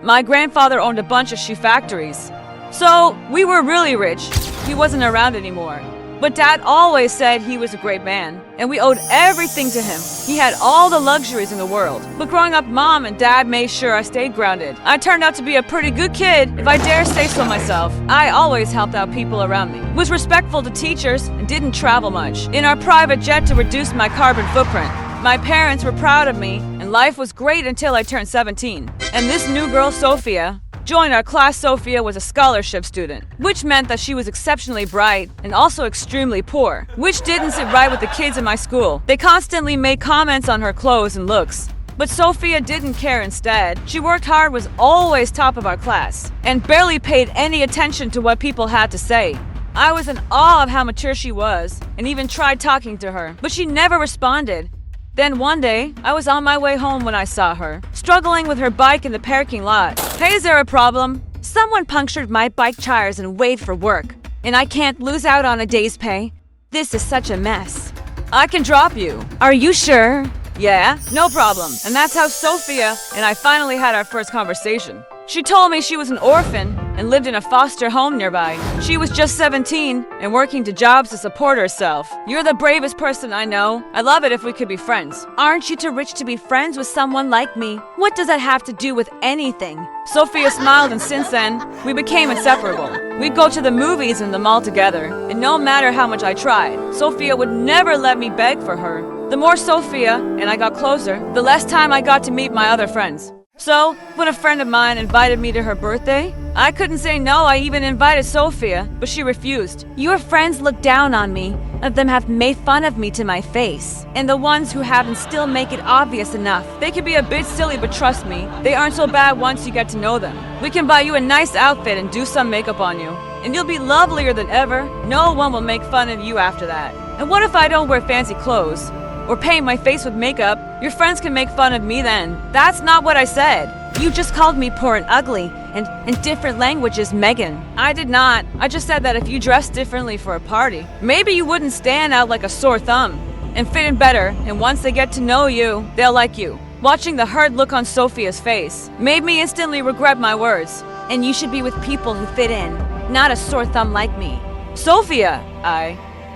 My grandfather owned a bunch of shoe factories. So, we were really rich. He wasn't around anymore. But Dad always said he was a great man, and we owed everything to him. He had all the luxuries in the world. But growing up, Mom and Dad made sure I stayed grounded. I turned out to be a pretty good kid, if I dare say so myself. I always helped out people around me, was respectful to teachers, and didn't travel much in our private jet to reduce my carbon footprint. My parents were proud of me, and life was great until I turned 17. And this new girl, Sophia, joined our class. Sophia was a scholarship student, which meant that she was exceptionally bright and also extremely poor, which didn't sit right with the kids in my school. They constantly made comments on her clothes and looks. But Sophia didn't care. Instead, she worked hard, was always top of our class, and barely paid any attention to what people had to say. I was in awe of how mature she was, and even tried talking to her, but she never responded. Then one day, I was on my way home when I saw her, struggling with her bike in the parking lot. Hey, is there a problem? Someone punctured my bike tires and waved for work, and I can't lose out on a day's pay. This is such a mess. I can drop you. Are you sure? Yeah, no problem. And that's how Sophia and I finally had our first conversation. She told me she was an orphan and lived in a foster home nearby. She was just 17 and working 2 jobs to support herself. You're the bravest person I know. I'd love it if we could be friends. Aren't you too rich to be friends with someone like me? What does that have to do with anything? Sophia smiled, and since then, we became inseparable. We'd go to the movies and the mall together, and no matter how much I tried, Sophia would never let me beg for her. The more Sophia and I got closer, the less time I got to meet my other friends. So, when a friend of mine invited me to her birthday, I couldn't say no. I even invited Sophia, but she refused. Your friends look down on me. Of them have made fun of me to my face. And the ones who haven't still make it obvious enough. They can be a bit silly, but trust me, they aren't so bad once you get to know them. We can buy you a nice outfit and do some makeup on you, and you'll be lovelier than ever. No one will make fun of you after that. And what if I don't wear fancy clothes? Or paint my face with makeup? Your friends can make fun of me then. That's not what I said. You just called me poor and ugly, and in different languages, Megan. I did not. I just said that if you dressed differently for a party, maybe you wouldn't stand out like a sore thumb, and fit in better, and once they get to know you, they'll like you. Watching the hurt look on Sophia's face made me instantly regret my words. And you should be with people who fit in, not a sore thumb like me. Sophia,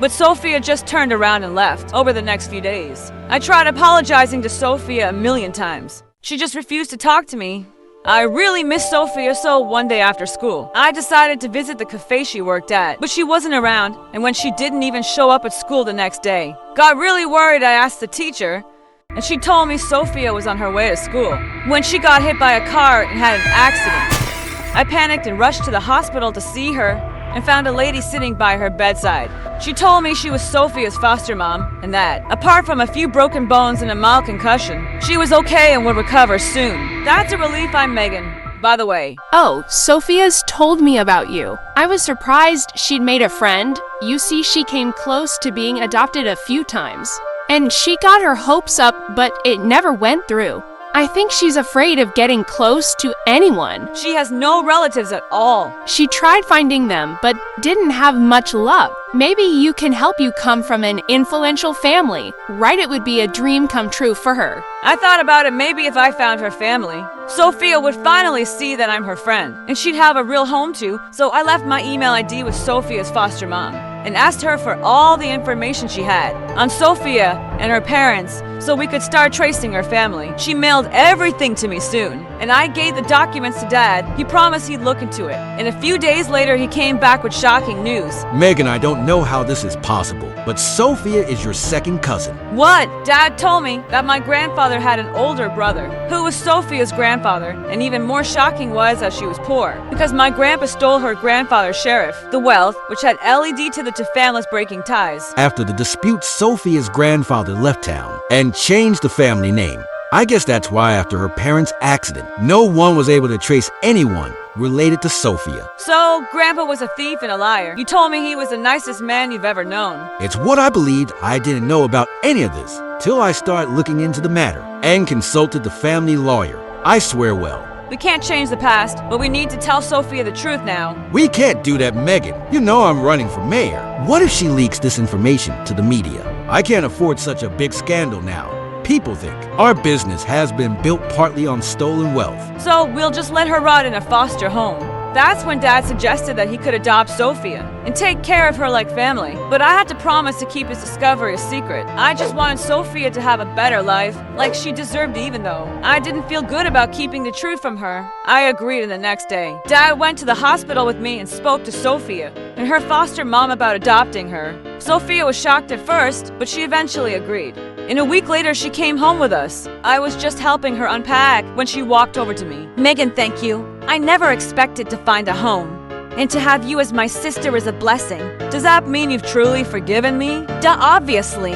But Sophia just turned around and left over the next few days. I tried apologizing to Sophia a million times. She just refused to talk to me. I really missed Sophia, so one day after school, I decided to visit the cafe she worked at, but she wasn't around, and when she didn't even show up at school the next day. Got really worried. I asked the teacher, and she told me Sophia was on her way to school when she got hit by a car and had an accident. I panicked and rushed to the hospital to see her, and found a lady sitting by her bedside. She told me she was Sophia's foster mom, and that, apart from a few broken bones and a mild concussion, she was okay and would recover soon. That's a relief. I'm Megan, by the way. Oh, Sophia's told me about you. I was surprised she'd made a friend. You see, she came close to being adopted a few times. And she got her hopes up, but it never went through. I think she's afraid of getting close to anyone. She has no relatives at all. She tried finding them, but didn't have much luck. Maybe you can help. You come from an influential family, right? It would be a dream come true for her. I thought about it. Maybe if I found her family, Sophia would finally see that I'm her friend, and she'd have a real home too. So I left my email ID with Sophia's foster mom and asked her for all the information she had on Sophia and her parents so we could start tracing her family. She mailed everything to me soon, and I gave the documents to Dad. He promised he'd look into it, and a few days later he came back with shocking news. Megan, I don't know how this is possible, but Sophia is your second cousin. What? Dad told me that my grandfather had an older brother who was Sophia's grandfather, and even more shocking was that she was poor because my grandpa stole her grandfather's sheriff, the wealth, which had led to the two families breaking ties. After the dispute, Sophia's grandfather left town and changed the family name. I guess that's why after her parents' accident, no one was able to trace anyone related to Sophia. So, Grandpa was a thief and a liar. You told me he was the nicest man you've ever known. It's what I believed. I didn't know about any of this till I started looking into the matter and consulted the family lawyer. I swear well. We can't change the past, but we need to tell Sophia the truth now. We can't do that, Megan. You know I'm running for mayor. What if she leaks this information to the media? I can't afford such a big scandal now. what people think. Our business has been built partly on stolen wealth. So we'll just let her rot in a foster home. That's when Dad suggested that he could adopt Sophia and take care of her like family. But I had to promise to keep his discovery a secret. I just wanted Sophia to have a better life, like she deserved, even though I didn't feel good about keeping the truth from her. I agreed, and the next day, Dad went to the hospital with me and spoke to Sophia and her foster mom about adopting her. Sophia was shocked at first, but she eventually agreed. And a week later, she came home with us. I was just helping her unpack when she walked over to me. Megan, thank you. I never expected to find a home. And to have you as my sister is a blessing. Does that mean you've truly forgiven me? Duh, obviously.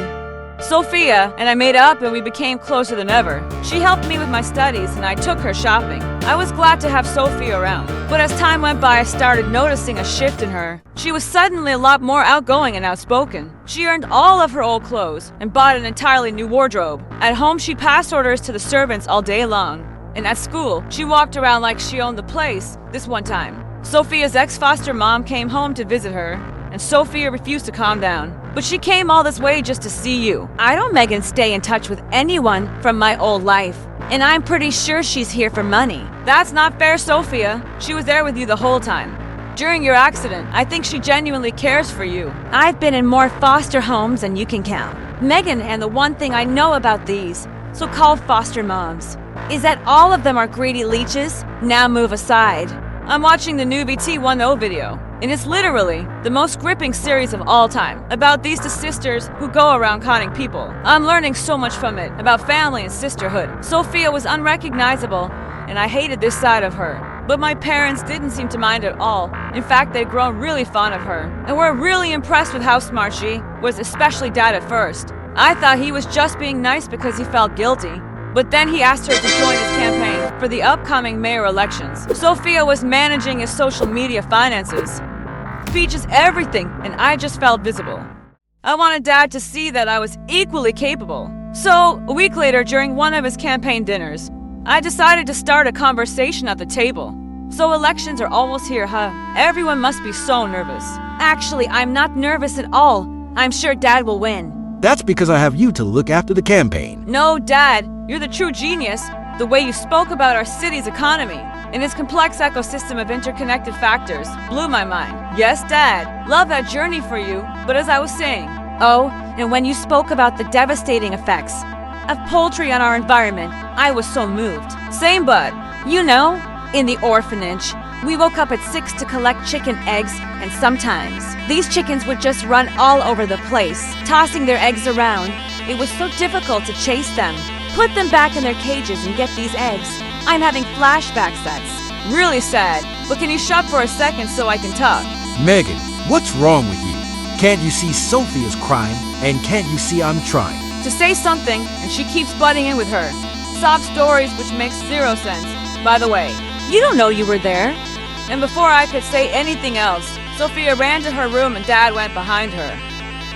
Sophia and I made up and we became closer than ever. She helped me with my studies and I took her shopping. I was glad to have Sophia around. But as time went by, I started noticing a shift in her. She was suddenly a lot more outgoing and outspoken. She earned all of her old clothes and bought an entirely new wardrobe. At home, she passed orders to the servants all day long. And at school, she walked around like she owned the place. This one time, Sophia's ex-foster mom came home to visit her, and Sophia refused to calm down. But she came all this way just to see you. I don't, Megan, stay in touch with anyone from my old life. And I'm pretty sure she's here for money. That's not fair, Sophia. She was there with you the whole time. During your accident, I think she genuinely cares for you. I've been in more foster homes than you can count, Megan, and the one thing I know about these so-called foster moms is that all of them are greedy leeches. Now move aside. I'm watching the new BT10 video, and it's literally the most gripping series of all time about these two sisters who go around conning people. I'm learning so much from it about family and sisterhood. Sophia was unrecognizable, and I hated this side of her. But my parents didn't seem to mind at all. In fact, they'd grown really fond of her, and were really impressed with how smart she was, especially Dad at first. I thought he was just being nice because he felt guilty. But then he asked her to join his campaign for the upcoming mayor elections. Sophia was managing his social media finances, speeches, everything, and I just felt visible. I wanted Dad to see that I was equally capable. So, a week later, during one of his campaign dinners, I decided to start a conversation at the table. So elections are almost here, huh? Everyone must be so nervous. Actually, I'm not nervous at all. I'm sure Dad will win. That's because I have you to look after the campaign. No, Dad, you're the true genius. The way you spoke about our city's economy and its complex ecosystem of interconnected factors blew my mind. Yes, Dad, love that journey for you. But as I was saying, oh, and when you spoke about the devastating effects of poultry on our environment, I was so moved. Same, bud. You know, in the orphanage, we woke up at 6 to collect chicken eggs, and sometimes these chickens would just run all over the place, tossing their eggs around. It was so difficult to chase them. Put them back in their cages and get these eggs. I'm having flashbacks, that's really sad. But can you shut for a second so I can talk? Megan, what's wrong with you? Can't you see Sophia's crying? And can't you see I'm trying? To say something, and she keeps butting in with her sob stories, which makes zero sense. By the way, you don't know you were there. And before I could say anything else, Sophia ran to her room and Dad went behind her.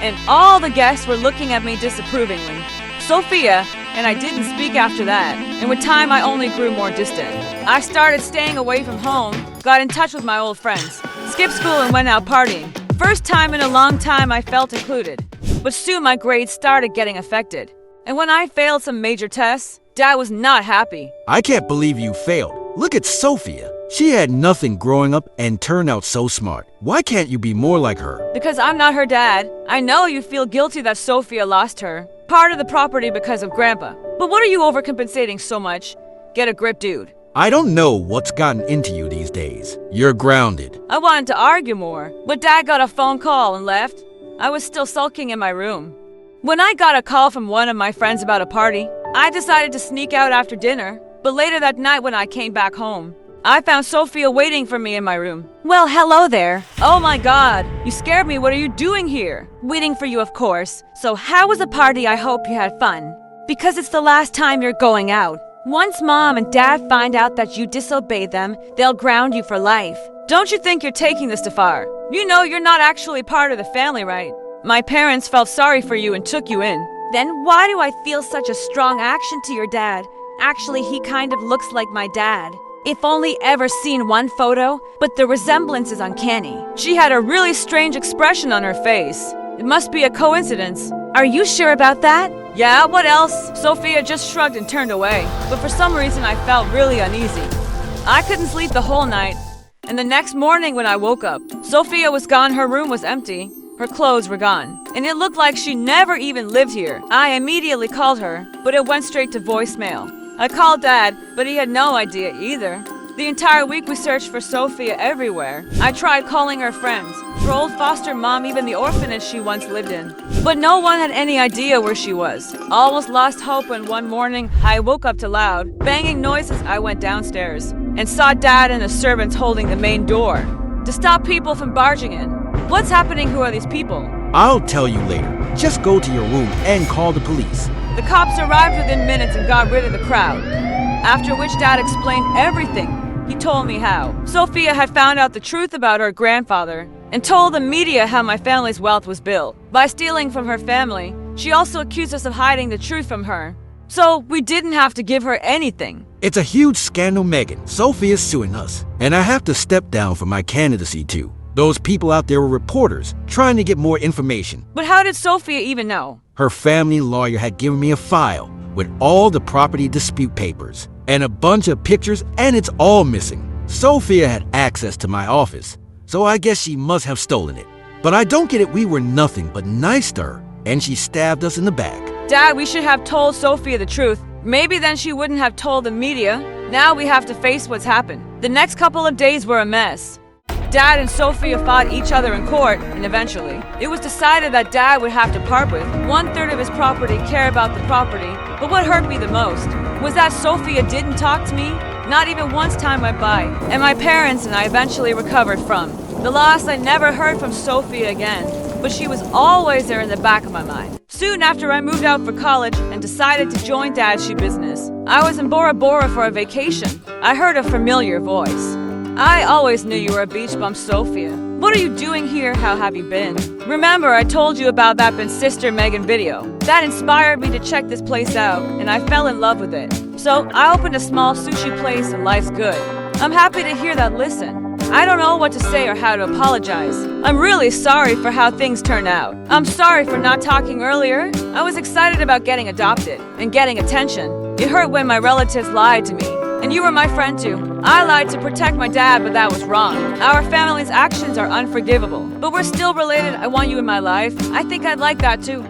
And all the guests were looking at me disapprovingly. Sophia and I didn't speak after that, and with time I only grew more distant. I started staying away from home, got in touch with my old friends, skipped school and went out partying. First time in a long time I felt included, but soon my grades started getting affected. And when I failed some major tests, Dad was not happy. I can't believe you failed. Look at Sophia. She had nothing growing up and turned out so smart. Why can't you be more like her? Because I'm not her dad. I know you feel guilty that Sophia lost her part of the property because of Grandpa. But what are you overcompensating so much? Get a grip, dude. I don't know what's gotten into you these days. You're grounded. I wanted to argue more, but Dad got a phone call and left. I was still sulking in my room. When I got a call from one of my friends about a party, I decided to sneak out after dinner. But later that night when I came back home, I found Sophia waiting for me in my room. Well, hello there. Oh my God, you scared me. What are you doing here? Waiting for you, of course. So how was the party? I hope you had fun. Because it's the last time you're going out. Once Mom and Dad find out that you disobeyed them, they'll ground you for life. Don't you think you're taking this too far? You know you're not actually part of the family, right? My parents felt sorry for you and took you in. Then why do I feel such a strong action to your dad? Actually, he kind of looks like my dad. If only ever seen one photo, but the resemblance is uncanny. She had a really strange expression on her face. It must be a coincidence. Are you sure about that? Yeah, what else? Sophia just shrugged and turned away, but for some reason I felt really uneasy. I couldn't sleep the whole night, and the next morning when I woke up, Sophia was gone, her room was empty, her clothes were gone, and it looked like she never even lived here. I immediately called her, but it went straight to voicemail. I called Dad, but he had no idea either. The entire week we searched for Sophia everywhere. I tried calling her friends, her old foster mom, even the orphanage she once lived in. But no one had any idea where she was. Almost lost hope when one morning I woke up to loud, banging noises. I went downstairs and saw Dad and the servants holding the main door to stop people from barging in. What's happening? Who are these people? I'll tell you later. Just go to your room and call the police. The cops arrived within minutes and got rid of the crowd. After which Dad explained everything. He told me how Sophia had found out the truth about her grandfather and told the media how my family's wealth was built by stealing from her family. She also accused us of hiding the truth from her, so we didn't have to give her anything. It's a huge scandal, Megan. Sophia's suing us, and I have to step down from my candidacy too. Those people out there were reporters trying to get more information. But how did Sophia even know? Her family lawyer had given me a file with all the property dispute papers and a bunch of pictures, and it's all missing. Sophia had access to my office, so I guess she must have stolen it. But I don't get it. We were nothing but nice to her, and she stabbed us in the back. Dad, we should have told Sophia the truth. Maybe then she wouldn't have told the media. Now we have to face what's happened. The next couple of days were a mess. Dad and Sophia fought each other in court, and eventually, it was decided that Dad would have to part with 1/3 of his property, care about the property. But what hurt me the most was that Sophia didn't talk to me. Not even once time went by, and my parents and I eventually recovered from the loss. I never heard from Sophia again, but she was always there in the back of my mind. Soon after I moved out for college and decided to join Dad's shoe business, I was in Bora Bora for a vacation. I heard a familiar voice. I always knew you were a beach bum, Sophia. What are you doing here? How have you been? Remember, I told you about that Been Sister Megan video. That inspired me to check this place out, and I fell in love with it. So I opened a small sushi place, and life's good. I'm happy to hear that. Listen, I don't know what to say or how to apologize. I'm really sorry for how things turned out. I'm sorry for not talking earlier. I was excited about getting adopted and getting attention. It hurt when my relatives lied to me. And you were my friend too. I lied to protect my dad, but that was wrong. Our family's actions are unforgivable, but we're still related. I want you in my life. I think I'd like that too.